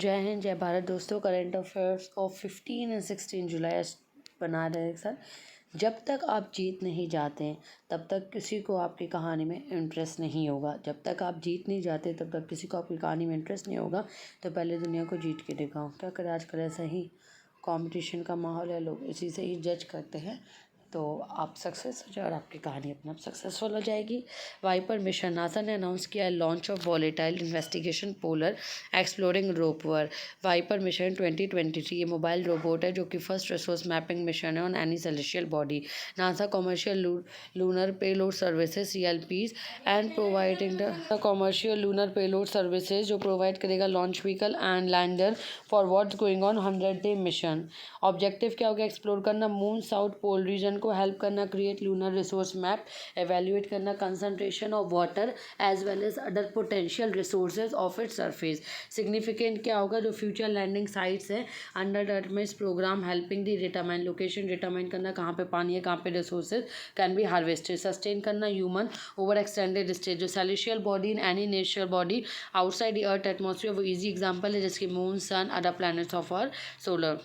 जय हिंद, जय भारत दोस्तों। करंट अफेयर्स ऑफ 15 एंड 16 जुलाई बना रहे हैं सर। जब तक आप जीत नहीं जाते हैं तब तक किसी को आपकी कहानी में इंटरेस्ट नहीं होगा। जब तक आप जीत नहीं जाते तब तक किसी को आपकी कहानी में इंटरेस्ट नहीं होगा। तो पहले दुनिया को जीत के दिखाओ। क्या करें, आजकल ऐसा ही कंपटीशन का माहौल है, लोग इसी से ही जज करते हैं। तो आप सक्सेस हो जाए और आपकी कहानी अपने आप सक्सेसफुल हो जाएगी। वाइपर मिशन, नासा ने अनाउंस किया है launch of volatile investigation polar exploring rover. VIPER mission 2023 ये मोबाइल रोबोट है जो कि फर्स्ट रिसोर्स मैपिंग मिशन है on any celestial body. NASA commercial lunar payload services CLPs and providing the commercial lunar payload services जो provide करेगा launch vehicle and lander for what's going on 100-day mission. Objective क्या होगा? Explore करना moon south पोल reason को, help करना create lunar resource map, evaluate करना concentration of water as well as other potential resources of its surface. Significant क्या होगा? जो future landing sites हैं under Artemis program helping the determine location, determine करना कहाँ पे पानी है, कहाँ पे resources can be harvested. Sustain करना ह्यूमन ओवर एक्सटेंडेड स्टेज। जो celestial body in any natural body outside the earth atmosphere वो ईजी एग्जाम्पल है जैसे moon, sun, other planets of our solar.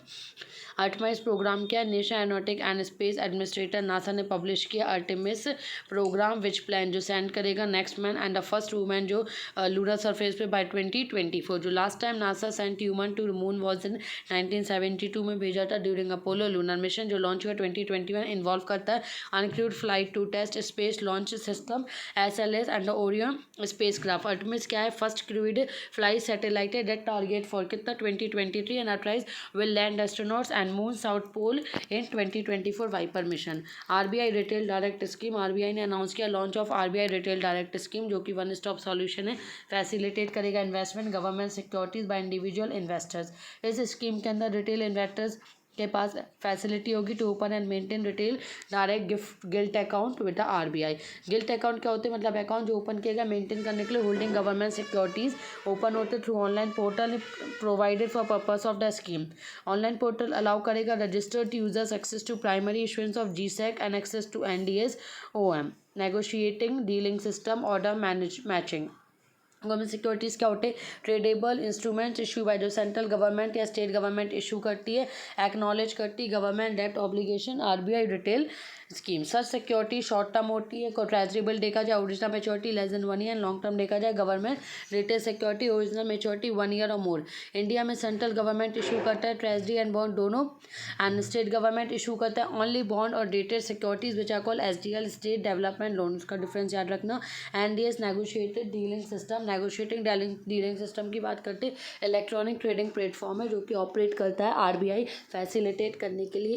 Artemis programme क्या है? National aeronautic and space administrator NASA ने publish किया Artemis programme which plan जो send करेगा next man and the first women जो लूनर सरफेस पे बाय 2024। जो last time NASA sent human to moon was in 1972 में भेजा था ड्यूरिंग अपोलो लूनर मिशन जो लॉन्च हुआ 2021। इन्वॉल्व करता है uncrewed flight to test space launch system SLS and Orion spacecraft. Artemis क्या है? फर्स्ट क्रूड फ्लाइट सैटेलाइट है डेट टारगेट फॉर कितना 2023 एंड अट्राइज will land astronauts and moon south pole in 2024 VIPER mission. RBI retail direct scheme, RBI ने announce किया launch of RBI retail direct scheme जो कि one stop solution है, facilitate करेगा investment government securities by individual investors. इस scheme के अंदर retail investors के पास फैसिलिटी होगी to open and maintain retail direct gift gilt account with the RBI। Gilt account क्या होते हैं? मतलब अकाउंट जो ओपन किया गया मेंटेन करने के लिए होल्डिंग गवर्नमेंट सिक्योरिटीज ओपन होते through online portal provided for purpose of the scheme. Online portal allow करेगा registered users access to primary issuance of GSEC and access to NDS OM negotiating dealing system order matching. Government securities क्या होते हैं? Tradable instruments issue by जो central government या state government issue करती है, acknowledge करती है गवर्नमेंट डेप्ट obligation. RBI retail scheme. Such security short term होती है, को ट्रेजरेबल देखा जाए original maturity less than 1 year, long term देखा जाए government retail security original maturity 1 year और मोर। इंडिया में सेंट्रल गवर्नमेंट इशू करता है ट्रेजरी एंड बॉन्ड दोनों, एंड स्टेट गवर्नमेंट इशू करता है ओनली बॉन्ड और dated securities which are called SDL state development loan. उसका डिफरेंस याद रखना। NDS negotiated dealing system, negotiating dealing system की बात करते हैं, इलेक्ट्रॉनिक ट्रेडिंग प्लेटफॉर्म है जो कि ऑपरेट करता है RBI फैसिलिटेट करने के लिए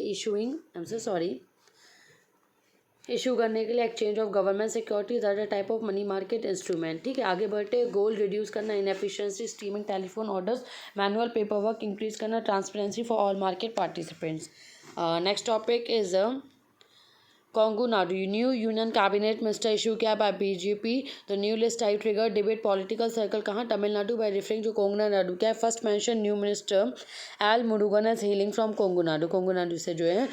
इशू करने के लिए exchange of government securities other type of money market instrument. ठीक है, आगे बढ़ते। गोल रिड्यूस करना inefficiency streaming telephone orders manual paper work increase करना transparency for all market participants. Next topic is Congo Nadu. New Union Cabinet Minister issue किया by BJP. The new list type trigger debate political circle कहाँ? Tamil Nadu by referring to Congo Nadu क्या है? First mention new minister Al Murugan as hailing from Congo Nadu. Congo Nadu से जो है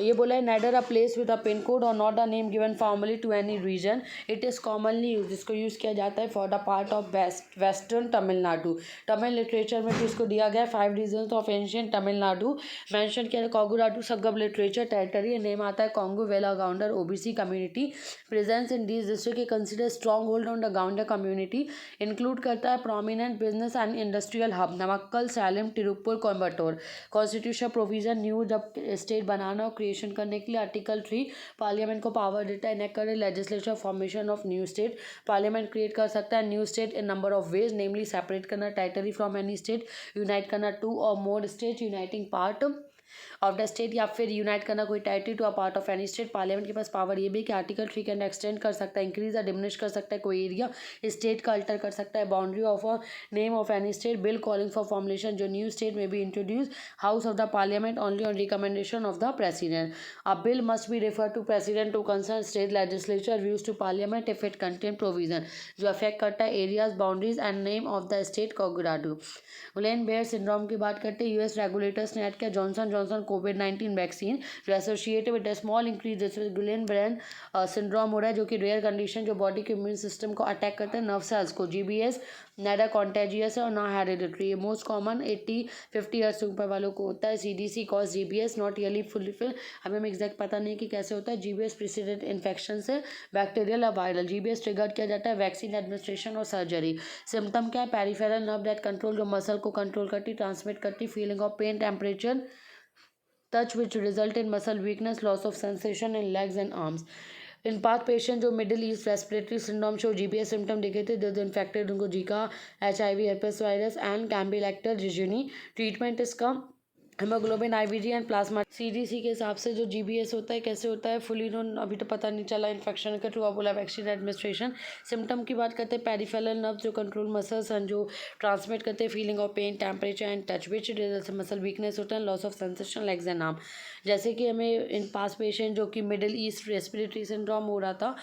ये बोला है neither a place with a pin code or not a name given formally to any region. It is commonly used, इसको use किया जाता है for the part of western Tamil Nadu. Tamil literature में इसको दिया गया 5 regions of ancient Tamil Nadu mention किया है। कॉन्गो नाडू संगम लिटरेचर टेरिटरी, नेम आता है कॉन्गो वेला Gounder OBC community presence in this district consider strong hold on the Gounder community. Include करता है prominent business and industrial hub Namakkal, slam, Tiruppur, Coimbatore. Constitution provision new जब state बनाना और creation करने के लिए आर्टिकल 3 पार्लियामेंट को पावर देता है इनेक्ट करे legislature formation of new state. Parliament create कर सकता है new state in number of ways, namely separate करना territory from any state, unite करना 2 और more state, uniting part of the state या फिर यूनाइट करना कोई territory to a part of any state. Parliament के पास पावर ये भी कि आर्टिकल 3 कैन एक्सटेंड कर सकता है, इंक्रीज या डिमिनिश कर सकता है कोई एरिया, स्टेट का अल्टर कर सकता है, boundary of a name of any state, bill calling for formulation जो न्यू स्टेट में be introduce, house of the parliament only on recommendation of the president. A bill must be refer to president to concern state legislature views to parliament if it contain provision जो affect करता है areas boundaries and name of the state कोगुडाडू। Guillain Barre syndrome की बात करते हैं, US regulators ने add किया Johnson symptoms on COVID-19 vaccine जो associated with a small increase in Guillain-Barré syndrome हो रहा है, जो कि रेयर कंडीशन जो बॉडी के इम्यून सिस्टम को अटैक करते हैं, नर्व सेल्स को। GBS नेडा कॉन्टेजियस है और ना हेरिडिटरी है। मोस्ट कॉमन 80-50 ईयर्स से ऊपर वालों को होता है। CDC cause GBS not really fulfil, हमें एग्जैक्ट पता नहीं कि कैसे होता है। GBS प्रेसिडेंट इन्फेक्शन से बैक्टीरियल या वायरल। GBS ट्रिगर किया जाता है वैक्सीन एडमिनिस्ट्रेशन और सर्जरी। सिम्टम क्या है? पेरिफेरल नर्व डेट कंट्रोल, जो मसल को कंट्रोल करती, ट्रांसमिट करती, feeling of pain, temperature, touch which result in muscle weakness, loss of sensation in legs and arms. In path patient जो Middle East respiratory syndrome show GBS symptom दिखे थे, जो infected उनको Zika, HIV, herpes virus and Campylobacter jejuni. Treatment इसका haemoglobin, IVG and plasma. CDC के हिसाब से जो GBS होता है कैसे होता है, फुली नोन अभी तो पता नहीं चला इन्फेक्शन का, टू बोला वैक्सीन एडमिनिस्ट्रेशन। सिम्टम की बात करते हैं, पेरिफेरल नर्व जो कंट्रोल मसल्स हैं, जो ट्रांसमिट करते हैं feeling of pain, temperature and touch which result से मसल वीकनेस होता है, loss of sensation, legs and arm. जैसे कि हमें इन पास पेशेंट जो कि मिडिल ईस्ट रेस्पिरेटरी सिंड्रोम हो रहा था,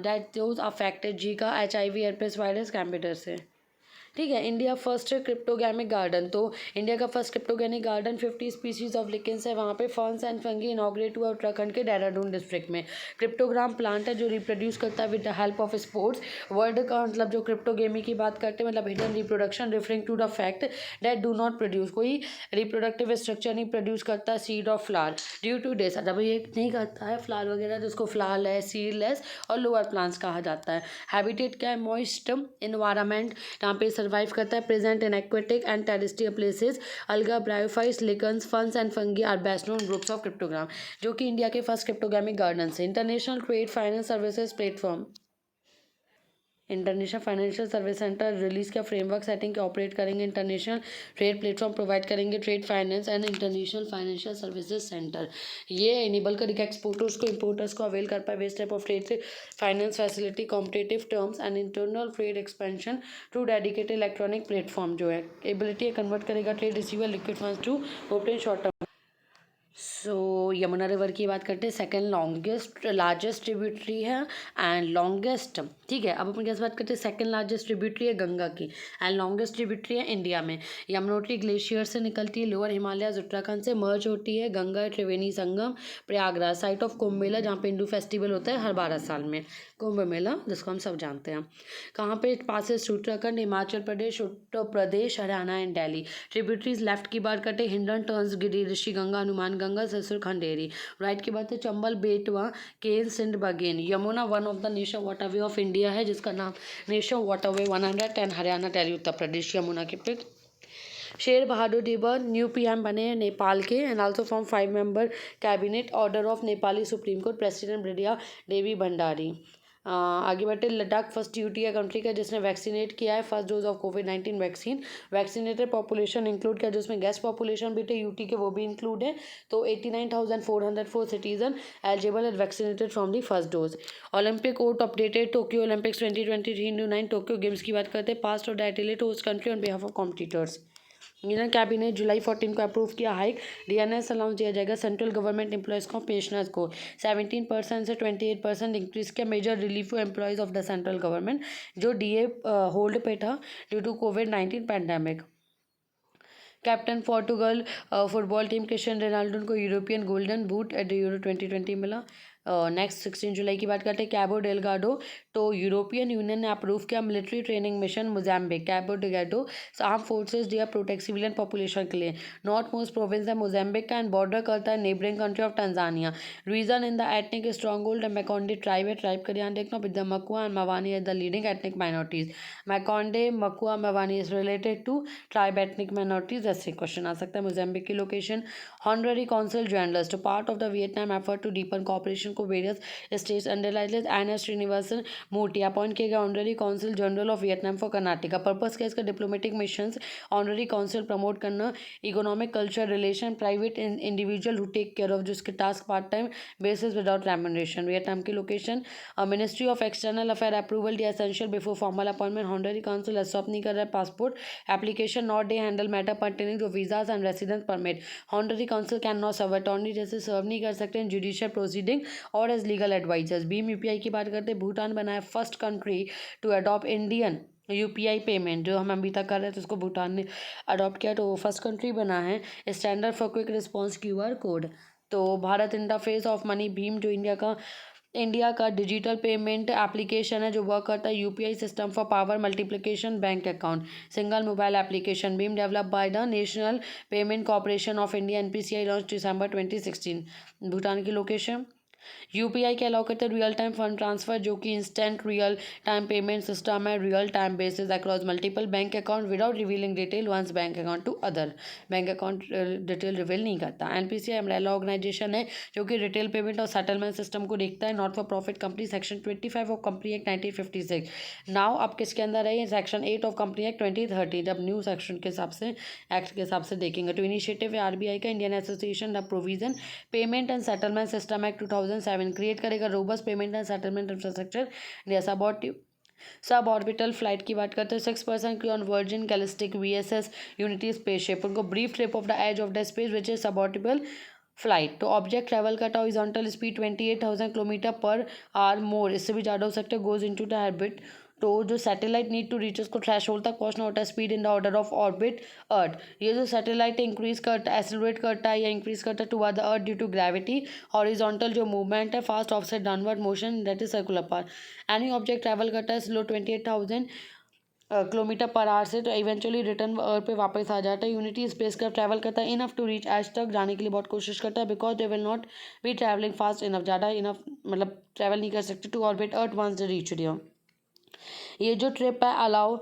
that those affected Zika, HIV, herpes virus, कैम्बिडर से। ठीक है। इंडिया फर्स्ट क्रिप्टोगैमिक गार्डन, तो इंडिया का first cryptogamic garden 50 species of lichens है वहाँ पे। फर्न्स एंड फंगी इनॉग्रेट हुआ उत्तराखंड के देहरादून डिस्ट्रिक्ट में। क्रिप्टोग्राम प्लांट है जो रिप्रोड्यूस करता है with the help of spores. Word का मतलब जो क्रिप्टोगेमी की बात करते हैं, मतलब hidden reproduction, referring to the fact that do not produce, कोई रिप्रोडक्टिव स्ट्रक्चर नहीं प्रोड्यूस करता सीड और फ्लावर ड्यू टू डेस। जब ये नहीं करता है फ्लावर वगैरह तो उसको फ्लावरलेस, सीडलेस और लोअर प्लांट्स कहा जाता है। हैबिटेट क्या है? मॉइस्ट इन्वायरमेंट, यहाँ पे सर्वाइव करता है। Present in aquatic and terrestrial places. Alga, bryophytes, lichens, ferns and fungi are best known groups of cryptogram, जो कि इंडिया के फर्स्ट क्रिप्टोग्रामिक गार्डन है। International trade finance services platform, international financial service centre release का framework setting के operate करेंगे। International trade platform provide करेंगे। Trade finance and international financial services centre ये इनेबल करेगा एक्सपोर्टर्स को, इंपोर्टर्स को अवेल कर पाए vast type of trade finance facility, competitive terms and internal trade expansion through dedicated electronic platform जो है ability convert करेगा trade receiver liquid funds to obtain short term. So Yamuna river की बात करते हैं, सेकेंड लॉन्गेस्ट लार्जेस्ट ट्रिब्यूटरी है and longest. ठीक है, अब अपन कैसे बात करते हैं, सेकेंड लार्जेस्ट ट्रिब्यूटरी है गंगा की एंड लॉन्गेस्ट ट्रिब्यूटरी है इंडिया में। यमुनोत्री ग्लेशियर से निकलती है, लोअर हिमालयाज उत्तराखंड से मर्ज होती है। गंगा त्रिवेणी संगम प्रयागराज, साइट ऑफ कुंभ मेला जहाँ पे हिंदू फेस्टिवल होता है हर 12 साल में, कुंभ मेला जिसको हम सब जानते हैं। कहाँ पे passes? Uttarakhand, Himachal Pradesh, Uttar Pradesh, Haryana and Delhi. Tributaries left की बात करते हैं, हिंडन, टर्न्स, गिरी, ऋषि गंगा, हनुमान गंगा, ससुर, खंडेरी। राइट की बात है, Chambal, Betwa, Ken, Sindh, Baghel. Yamuna one of the national waterway of India है जिसका नाम नेशनल वाटरवे 110, हरियाणा, दिल्ली, उत्तर प्रदेश, यमुना के पे। शेर बहादुर देवर न्यू PM बने हैं नेपाल के and also from 5 member cabinet, order of Nepali supreme court, president Bidya Devi Bhandari. आगे बढ़ते, लद्दाख फर्स्ट यूटी है कंट्री का जिसने वैक्सीनेट किया है first dose of COVID-19 vaccine. Vaccinated population include किया, जिसमें गेस्ट पॉपुलेशन भी थे यूटी के, वो भी इंक्लूड है। तो 89,404 citizen eligible and vaccinated from the first dose. Olympic court updated, Tokyo Olympics 2023-9 Tokyo games की बात करते हैं। पास्ट और डायटिलेट host country on behalf of competitors. Union cabinet July 14 को अप्रूव किया हाइक DNS अलाउंस दिया जाएगा सेंट्रल गवर्नमेंट एम्प्लॉयज़ को, पेंशनर्स को 17% से 28% इंक्रीज किया। Major relief for employees of the central government जो DA होल्ड पे था due to COVID-19 pandemic. Captain Portugal football team Cristiano Ronaldo को European golden boot at the euro 2020 मिला। Next 16 July की बात करते हैं, कैबो डेलगाडो, तो यूरोपियन यूनियन ने अप्रूव किया military training mission Mozambique. Cabo Delgado arm forces दिया प्रोटेक्ट सिविलियन पॉपुलेशन के लिए। नॉर्थ मोस्ट प्रोविंस है मोजाम्बिक का एंड बॉर्डर करता है neighbouring country of Tanzania. Region in the ethnic strong hold Makonde tribe है, ट्राइब का ध्यान देखना, with the Makua and Mwani at the leading ethnic minorities. Makonde, Makua, Mwani is related to tribe ethnic minorities, ऐसे question आ सकता है। Mozambique की location. Honorary council journalist, part of the Vietnam effort to deepen cooperation को various states underlies NS Srinivasan Murthy appoint किए गए honorary council general of Vietnam for Karnataka. Purpose क्या इसका? Diplomatic missions honorary council promote करना, economic culture relation, private individual who take care of जिसके task part time basis without remuneration. Vietnam की location. Ministry of external affair approval the essential before formal appointment. Honorary council एस्टॉप नहीं कर रहा है passport application, not day handle matter pertaining to visas and residence permit. Honorary council can not serve attorney जैसे serve नहीं कर सकते in judicial proceeding और as legal advisers. BIM UPI की बात करते हैं, भूटान बना है first country to adopt Indian UPI payment जो हम अभी तक कर रहे थे उसको भूटान ने अडॉप्ट किया, तो वो फर्स्ट कंट्री बना है। Standard for quick response QR code. तो भारत इंटरफेस ऑफ मनी भीम जो इंडिया का डिजिटल पेमेंट एप्लीकेशन है जो वर्क करता है UPI system for power multiplication bank account single mobile application भीम develop by the national payment corporation of India NPCI launch December 2016। Bhutan की लोकेशन। यूपीआई के अलाउ करते हैं रियल टाइम फंड ट्रांसफर जो कि instant real time payment system है real time basis across multiple bank account without revealing detail one's bank account to other. Bank account detail reveal नहीं करता। NPCI umbrella organisation है जो कि retail payment और settlement system को देखता है। Not for profit company section 25 of company act 1956। Now अब किसके अंदर है ये सेक्शन 8 ऑफ कंपनी एक्ट 2030 जब न्यू सेक्शन के हिसाब से एक्ट के हिसाब से देखेंगे। तो इनिशिएटिव है आरबीआई का Indian association the provision payment and settlement system act 2007 create करेगा robust payment and settlement infrastructure India. Sub orbital flight की बात करते हैं 6% की on Virgin Galactic VSS Unity spaceship उनको brief trip of the edge of the space which is sub orbital flight. तो object travel का horizontal speed 28,000 kilometre per hour more इससे भी ज़्यादा हो सकता है गोज इनटू द हैबिट। तो जो सैटेलाइट नीड टू रीच उसको थ्रेशोल्ड तक पहुंचना होता है speed in the order of orbit earth. ये जो सैटेलाइट इंक्रीज करता है एसिलरेट करता है या इंक्रीज करता है toward the earth due to gravity. Horizontal जो मूवमेंट है fast offset downward motion that is circular path. Any object travel करता है स्लो 28,000 किलोमीटर पर आवर से तो इवेंचुअली रिटर्न अर्थ पे वापस आ जाता है। यूनिटी स्पेस क्राफ्ट ट्रैवल करता है इनफ टू रीच एज तक जाने के लिए बहुत कोशिश करता है because they will not be travelling fast enough ज़्यादा इनफ मतलब ट्रैवल नहीं कर सकते to orbit earth once they reach there. ये जो ट्रिप है अलाउ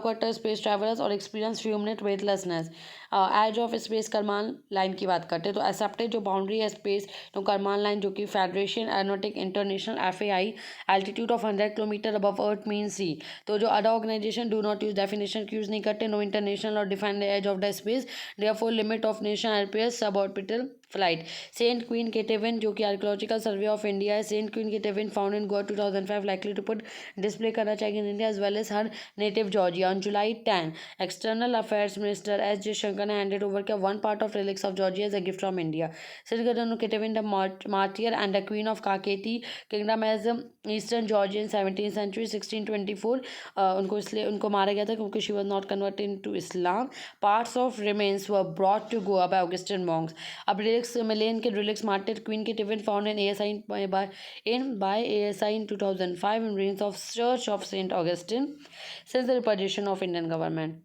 करता है स्पेस ट्रैवलर्स और experience few minute weightlessness. Edge of space Karman line की बात करते हैं तो एक्सेप्टेड जो बाउंड्री है स्पेस तो करमान लाइन जो कि federation aeronautic international FAI altitude of 100 kilometre above earth mean sea. तो जो other organisation do not use definition use नहीं करते नो इंटरनेशनल और define the edge of the space therefore limit of nation airspace sub orbital flight. Saint queen Ketevan जो कि archaeological survey of India है saint queen Ketevan found in Goa 2005 likely to put display करना चाहिए in India as well as her native Georgia. On July 10 external affairs minister S Jaishankar ने handed over किया one part of relics of Georgia as a gift from India. सिरगडन Ketevan the martyr and the queen of Kakheti kingdom as eastern Georgia in 17th century 1624। उनको इसलिए उनको मारा गया था क्योंकि she was not converted into Islam. Parts of remains were brought to Goa by Augustine monks. अब relics मिलेन के रिलिक्स मार्टियर क्वीन के tiffin found in ASI by ASI in 2005 in ruins of Church of Saint Augustine since the repatriation of Indian government।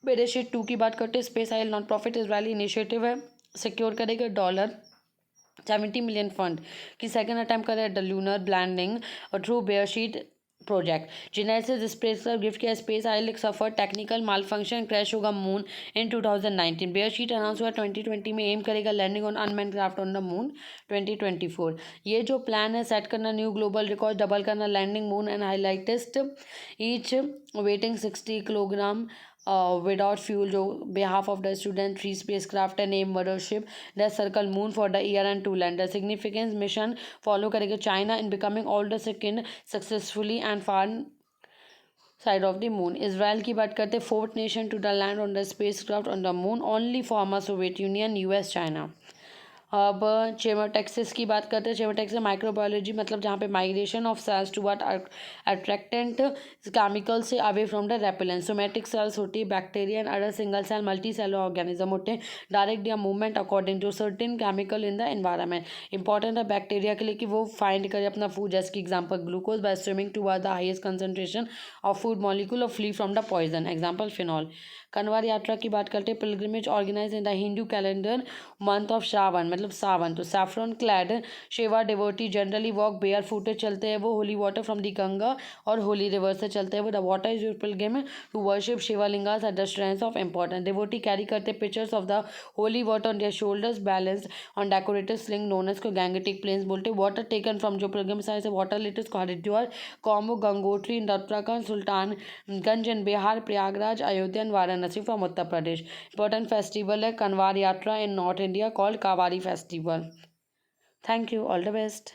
Beresheet 2 की बात करते हैं SpaceIL non profit Israeli initiative है secure करेगा $70 million fund की second attempt करे the lunar landing और through Beresheet project. Genesis space का गिफ्ट किया SpaceIL suffer technical malfunction crash होगा मून इन 2019। बेयरशीट अनाउंस हुआ 2020 में एम करेगा landing on unmanned craft on the moon 2024। ये जो प्लान है सेट करना न्यू ग्लोबल रिकॉर्ड डबल करना लैंडिंग मून एंड हाईलाइटेस्ट each weighting 60 kilogram without fuel जो behalf of the student free spacecraft and aim mothership that circle moon for the year and to land the significance mission follow करेगा China in becoming all the second successfully and far side of the moon। Israel की बात करते fourth nation to the land on the spacecraft on the moon only former Soviet Union US China। अब चेमोटेक्सिस की बात करते हैं चेमोटेक्सिस microbiology मतलब जहाँ पे migration of cells toward attractant chemical से away from the repellent. Somatic cells होती है bacteria and other single cell multi cellular organism होते हैं डायरेक्ट या movement according to certain chemical in the environment. Important है बैक्टीरिया के लिए कि वो फाइंड करे अपना फूड जैसे कि example glucose by swimming toward the highest concentration of food molecule और flee from the poison example phenol. Kanwar Yatra की बात करते हैं pilgrimage organise in the Hindu calendar month of Shravan मतलब सावन। तो saffron clad Shiva devotee generally walk bare footed चलते हैं वो holy water from the Ganga और होली रिवर से चलते हैं वो the water is your pilgrim to worship शिवालिंगास at the strength of important. Devotee carry करते pictures of the holy water on their shoulders balance on decorated sling known as को Gangetic plains बोलते हैं। Water taken from जो pilgrim site से water लेटर्स को हरिद्वार कॉम्बो Gangotri in Uttarakhand Sultanganj in Bihar Prayagraj Ayodhya and Varanasi from Uttar Pradesh. Important festival है Kanwar Yatra in north India called Kavadi festival. Thank you all the best.